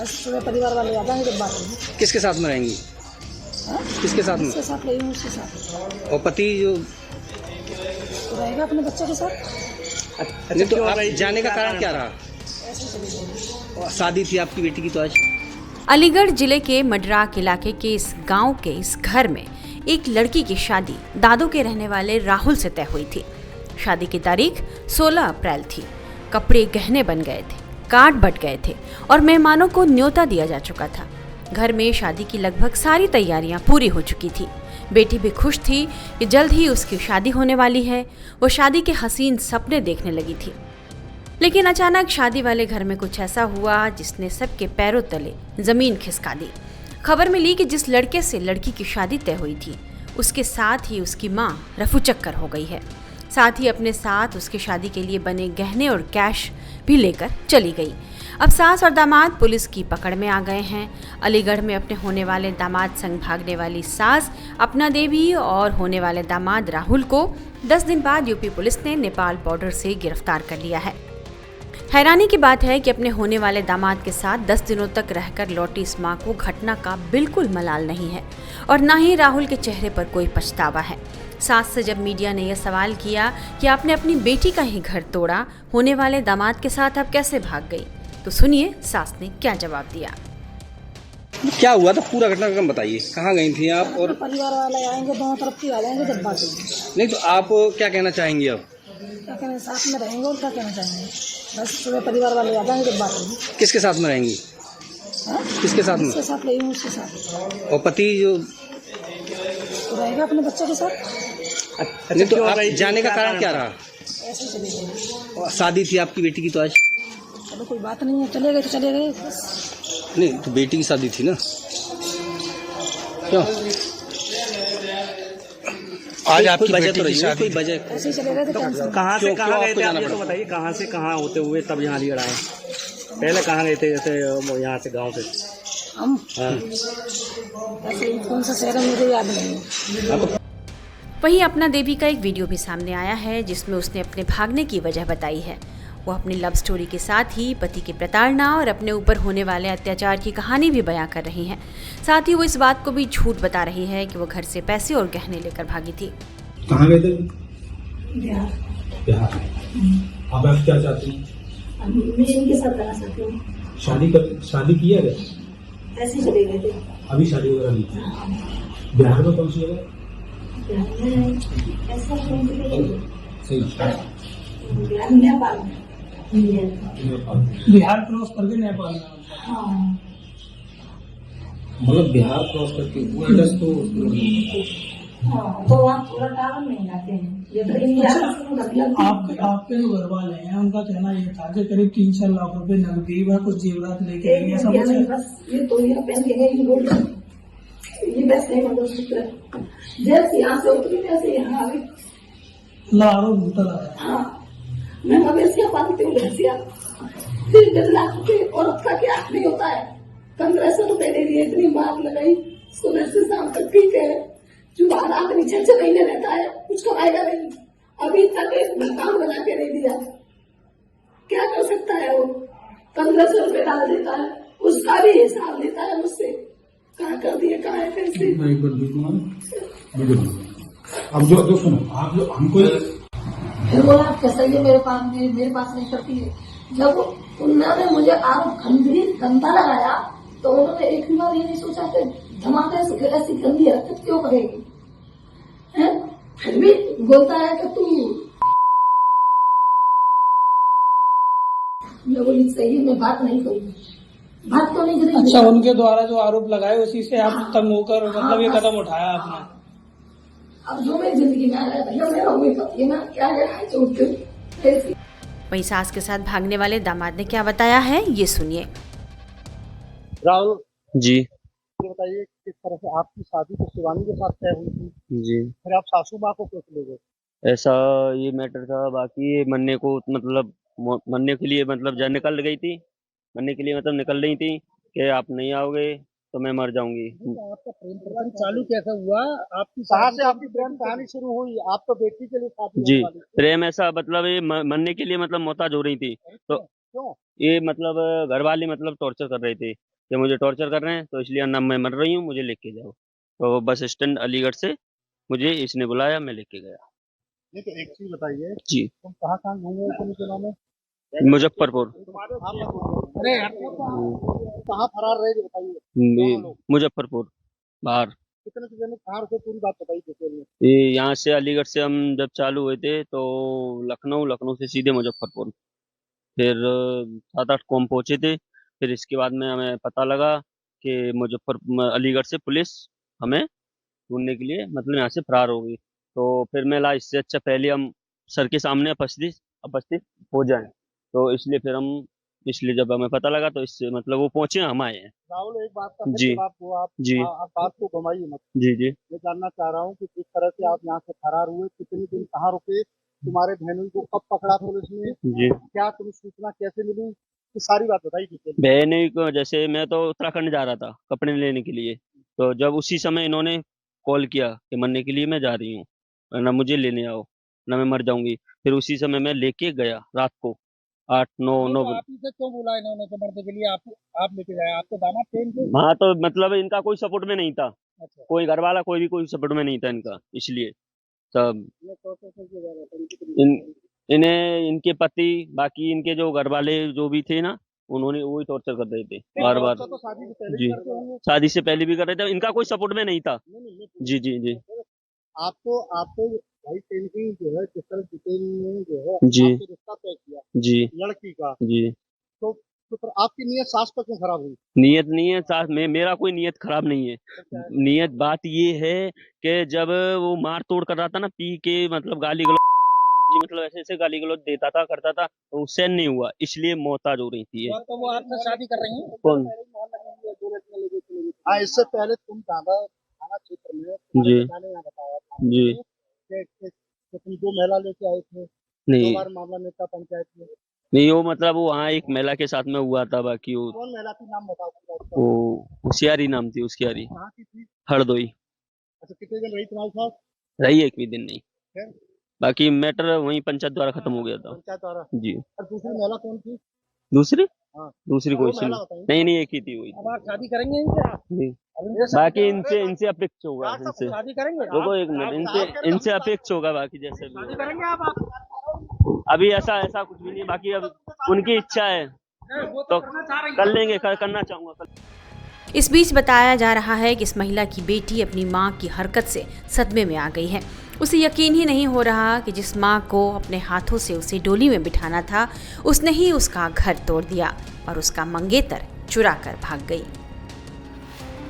बस पूरे परिवार वाले आ जाएंगे जब बात होगी। किसके साथ में रहेंगी? हाँ? किसके साथ में? उसके साथ रही हूँ, उसके साथ और पति जो तो रहेगा अपने बच्चों के साथ। नहीं, तो आप जाने का कारण क्या रहा? ऐसे चली जाएगी। और शादी थी आपकी बेटी की तो आज। अलीगढ़ जिले के मडराक इलाके के इस गांव के इस घर में एक लड़की की शादी दादो के रहने वाले राहुल से तय हुई थी। शादी की तारीख 16 अप्रैल थी। कपड़े गहने बन गए थे, कार्ड बट गए थे और मेहमानों को न्योता दिया जा चुका था। घर में शादी की लगभग सारी तैयारियां पूरी हो चुकी थी। बेटी भी खुश थी कि जल्द ही उसकी शादी होने वाली है। वो शादी के हसीन सपने देखने लगी थी। लेकिन अचानक शादी वाले घर में कुछ ऐसा हुआ जिसने सबके पैरों तले जमीन खिसका दी। खबर मिली कि जिस लड़के से लड़की की शादी तय हुई थी, उसके साथ ही उसकी मां रफूचक्कर हो गई है। साथ ही अपने साथ उसकी शादी के लिए बने गहने और कैश भी लेकर चली गई। अब सास और दामाद पुलिस की पकड़ में आ गए हैं। अलीगढ़ में अपने होने वाले दामाद संग भागने वाली सास अपना देवी और होने वाले दामाद राहुल को 10 दिन बाद यूपी पुलिस ने नेपाल बॉर्डर से गिरफ्तार कर लिया है। हैरानी की बात है कि अपने होने वाले दामाद के साथ 10 दिनों तक रहकर लौटी इस मां को घटना का बिल्कुल मलाल नहीं है और न ही राहुल के चेहरे पर कोई पछतावा है। सास से जब मीडिया ने यह सवाल किया कि आपने अपनी बेटी का ही घर तोड़ा, होने वाले दामाद के साथ आप कैसे भाग गई, तो सुनिए सास ने क्या जवाब दिया। क्या हुआ था, पूरा घटनाक्रम बताइए। कहाँ गई थी आप? और परिवार वाले आएंगे, दोनों तरफ के आ जाएंगे जब बात होगी। नहीं, तो आप क्या कहना चाहेंगी अब? क्या कहना, साथ में रहेंगे और क्या कहना चाहेंगे। बस पूरे परिवार वाले आ जाएंगे जब बात होगी। किसके साथ में रहेंगी? हाँ? किसके साथ में? उसके साथ रही हूँ, उसके साथ और पति जो तो रहेगा अपने बच्चों के साथ। नहीं, तो आप जाने का कारण क्या रहा? ऐसे चली जाएगी। और शादी थी आपकी बेटी की तो आज। चलो कोई बात नहीं है, चले गए तो चले गए बस। नहीं, तो बेटी की शादी थी ना, क्यों? आज आपकी कोई वजह बेटी तो की रही है, शादी कोई वजह? ऐसे ही चले गए तो कैंसिल। कहाँ से क्यों कहाँ गए आपको थे आप जाना ये तो पड़ा? बताइए, कहाँ से कहाँ होते हुए तब यहाँ अलीगढ़ आए? पहले कहाँ गए थे, जैसे यहाँ से गांव से? हम हाँ। ऐसे ही कौन सा शहर है मुझे याद नहीं है। वहीं अपना देवी का एक वीडियो भी सामने आया है जिसमें उसने अपने भागने की वजह बताई है। वो अपनी लव स्टोरी के साथ ही पति की प्रताड़ना और अपने ऊपर होने वाले अत्याचार की कहानी भी बयां कर रही हैं। साथ ही वो इस बात को भी झूठ बता रही है कि वो घर से पैसे और गहने लेकर भागी थी। कहाँ गए थे? बिहार। बिहार। अब आप क्या चाहती हैं? मैं इनके साथ रहना चाहती हूँ। शादी की है? ऐसे ही चले गए थे। अभी शादी वगैरह नहीं की। बिहार में कौन सी जगह? बिहार में ऐसा कौन सी जगह है? सही। बिहार में नेपाल में। बिहार क्रॉस करके नेपाल। हाँ। मतलब बिहार क्रॉस करके वो एड्रेस तो हाँ, तो वहाँ पूरा टावर नहीं आते हैं। ये तो इंडिया का शुरू कर दिया। आपके जो घर वाले हैं उनका कहना ये था कि करीब 3-4 लाख रुपए नकदी व कुछ जेवरात लेके गए, ऐसा ये कुछ नहीं, है? बस ये तो ये पहन के गई गोल्ड, ये बस नहीं मतलब जैसे यहाँ से उतरी वैसे यहाँ आ गई। लाड़ो भूतल आया। हाँ, मैं मवेशियाँ पालती हूँ, भैंसिया। फिर 10 लाख रुपए औरत का क्या नहीं होता है। 1500 रुपए दे दिए, इतनी बात लगाई, सुबह से शाम तक ठीक है। जो बाहर आदमी 6 महीने रहता है, कुछ कमाएगा नहीं। अभी तक एक मकान बना के नहीं दिया। क्या कर सकता है वो? 1500 रुपए डाल देता है, उसका भी हिसाब लेता है मुझसे। कहाँ कर दिए, कहाँ है, कैसे? अब जो सुनो, आप जो हमको फिर बोला कैसा ये मेरे पास नहीं करती है। जब उन्होंने मुझे आरोप गंदा लगाया तो उन्होंने एक भी बार ये नहीं सोचा कि धमाके से ऐसी गंदी हरकत क्यों करेगी, है? फिर भी बोलता है कि तू, मैं बोली सही है, मैं बात नहीं करूंगी, बात तो नहीं करेगी। अच्छा, उनके द्वारा जो आरोप लगाए उसी से आप तंग होकर मतलब ये कदम उठाया आपने? अब जो मेरी जिंदगी में आ रहा है भैया, मेरा वही पति है ना, क्या है छोड़ते। वहीं सास के साथ भागने वाले दामाद ने क्या बताया है, ये सुनिए। राहुल जी ये बताइए, किस तरह से आपकी शादी तो शिवानी के साथ तय हुई थी, जी, फिर आप सासू माँ को कैसे ले गए? ऐसा ये मैटर था। बाकी ये मरने को मतलब मरने के लिए मतलब जा निकल गई थी, मरने के लिए मतलब निकल रही थी कि आप नहीं आओगे तो मैं मर जाऊंगी। तो आपका प्रेम प्रसंग चालू कैसे हुआ? आपकी कहाँ से आपकी प्रेम कहानी शुरू हुई? आप तो बेटी के लिए शादी जी, होने वाली थी। प्रेम ऐसा मतलब ये मरने के लिए मतलब मोहताज हो रही थी, तो क्यों? ये मतलब घर वाले मतलब टॉर्चर कर रहे थे कि मुझे टॉर्चर कर रहे हैं, तो इसलिए ना मैं मर रही हूँ, मुझे लेके जाओ। तो बस स्टैंड अलीगढ़ से मुझे इसने बुलाया, मैं लेके गया। नहीं तो एक चीज बताइए, जी, तुम कहाँ कहाँ घूमे हो पुलिस जिला में? मुजफ्फरपुर। अरे कहाँ फरार रहे थे बताइए? मुजफ्फरपुर बाहर। कितने से दिन कहाँ रुके, पूरी बात बताइए डिटेल में। ये यहाँ से अलीगढ़ से हम जब चालू हुए थे तो लखनऊ, लखनऊ से सीधे मुजफ्फरपुर, फिर 7-8 को हम पहुंचे थे। फिर इसके बाद में हमें पता लगा कि अलीगढ़ से पुलिस हमें ढूंढने के लिए मतलब यहाँ से फरार हो गई। तो फिर मैं ला इससे अच्छा पहले हम सर के सामने उपस्थित हो जाएं, तो इसलिए फिर हम इसलिए जब हमें पता लगा तो इससे मतलब वो पहुंचे, हम आए हैं। राहुल, एक बात का फिर जी। जवाब दो आप। जी। आप बात को घुमाइए मत। जी जी मैं जानना चाह रहा हूँ कि जिस तरह से आप यहाँ से फरार हुए, कितने दिन कहाँ रुके, तुम्हारे बहनों को कब पकड़ा पुलिस ने, जी। क्या तुम्हें सूचना कैसे मिली, ये सारी बात बताइए डिटेल में। बहन को जैसे मैं तो उत्तराखंड जा रहा था कपड़े लेने के लिए, तो जब उसी समय इन्होंने कॉल किया कि मरने के लिए मैं जा रही हूँ, ना मुझे लेने आओ, ना मैं मर जाऊंगी। फिर उसी समय मैं लेके गया रात को 8-9 तो आप ही से क्यों बोला इन्होंने कि मरने के लिए आप लेके जाए? आपके दामाद थे इनके? हाँ, तो मतलब इनका कोई सपोर्ट में नहीं था, अच्छा। कोई घर वाला कोई भी कोई सपोर्ट में नहीं था इनका, इसलिए तब ये टॉर्चर करके जा रहा था इन्हें इनके पति बाकी इनके जो घर वाले जो भी थे ना, उन्होंने वही टॉर्चर कर रहे थे बार बार। तो शादी से पहले जी, करते होंगे। शादी से पहले भी कर रहे थे, इनका कोई सपोर्ट में नहीं था। जी जी जी आपको भाई पेंटिंग जो है जिस तरह डिटेल में जो है जी। आपने रिश्ता तय किया जी लड़की का, जी। तो फिर आपकी नीयत सास पर क्यों खराब हुई? नियत नहीं है साथ में, मेरा कोई नियत खराब नहीं है। नियत बात ये है कि जब वो मार तोड़ कर रहा था ना, पी के मतलब गाली गलौज, मतलब ऐसे ऐसे गाली गलौज देता था करता था, तो उससे नहीं हुआ, इसलिए मोहताज हो रही थी ये। तो वो आपसे शादी कर रही हैं? कौन? हाँ, इससे पहले तुम दादा थाना क्षेत्र में जी। यहाँ बताया था जी। कि तुम 2 महिला लेके आए थे, 2 नहीं बार मामला नेता पंचायत में। नहीं, वो मतलब वो वहाँ एक महिला के साथ में हुआ था, बाकी वो कौन महिला थी, नाम बताओ पूरा उसका। वो होशियारी नाम थी उसकी, यारी कहाँ की थी? हरदोई। अच्छा, कितने दिन रही तुम्हारे साथ? रही एक भी दिन नहीं, फिर? बाकी मैटर वहीं पंचायत द्वारा खत्म हो गया था। पंचायत द्वारा। जी। और दूसरी महिला कौन थी? दूसरी हाँ। दूसरी कोई सी महिला नहीं, बताइए। नहीं नहीं, एक ही थी वही। अब आप शादी करेंगे इनसे? जी। अब इनसे शादी बाकी करेंगे? इनसे अपेक्ष होगा, इनसे शादी करेंगे? रुको एक मिनट, इनसे अपेक्ष होगा, बाकी जैसे भी शादी होगा। करेंगे आप? अभी ऐसा कुछ भी नहीं, बाकी अब उनकी इच्छा है तो कर लेंगे, करना चाहूंगा। इस बीच बताया जा रहा है कि इस महिला की बेटी अपनी मां की हरकत से सदमे में आ गई है। उसे यकीन ही नहीं हो रहा कि जिस मां को अपने हाथों से उसे डोली में बिठाना था, उसने ही उसका घर तोड़ दिया और उसका मंगेतर चुरा कर भाग गई।